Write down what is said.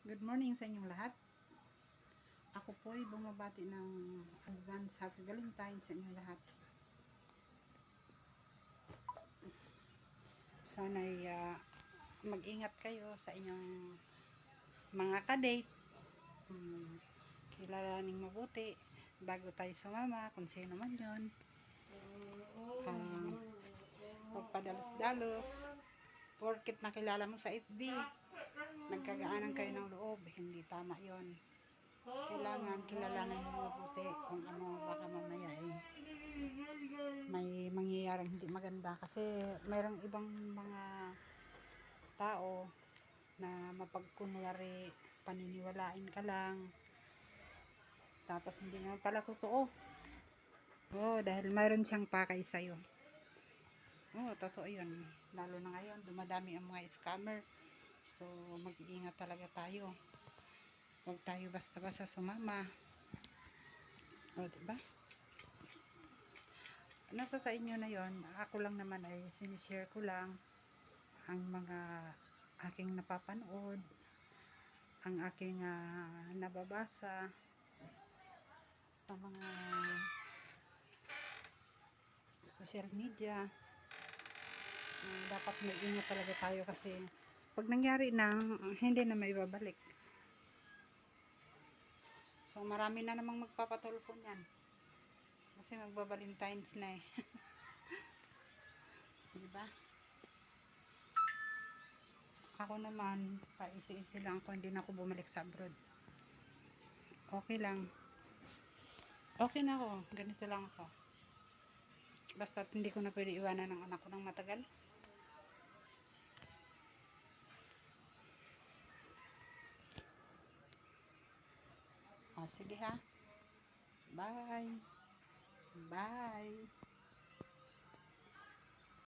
Good morning sa inyong lahat. Ako po ay bumabati ng advance happy Valentine's sa inyong lahat. Sana'y mag-ingat kayo sa inyong mga kadate. Kilalaning mabuti bago tayo sumama, kung sino man yun. Pagpadalos-dalos, porket nakilala mo sa FB, nagkagaanan kayo ng loob, hindi tama yon. Kailangan kilalanin mo mabuti kung ano, baka mamaya may mangyayaring hindi maganda, kasi mayroong ibang mga tao na mapagkunwari, paniniwalain ka lang, tapos hindi naman pala totoo. Dahil mayroon siyang pakay sa'yo. Totoo yun. Lalo na ngayon, dumadami ang mga scammer. So, mag-iingat talaga tayo. Huwag tayo basta-basta sumama. Diba? Nasa sa inyo na yon. Ako lang naman ay sinishare ko lang ang mga aking napapanood, ang aking nababasa sa mga social media. Dapat mag-ingat talaga tayo, kasi pag nangyari na, hindi na maibabalik. So, marami na namang magpapatulfo niyan. Kasi magba-Valentine's na eh. Diba? Ako naman, paisi-isi lang ako, hindi na ako bumalik sa abroad. Okay lang. Okay na ako. Ganito lang ako. Basta hindi ko na pwede iwanan ng anak ko ng matagal. Sige ha. Bye. Bye.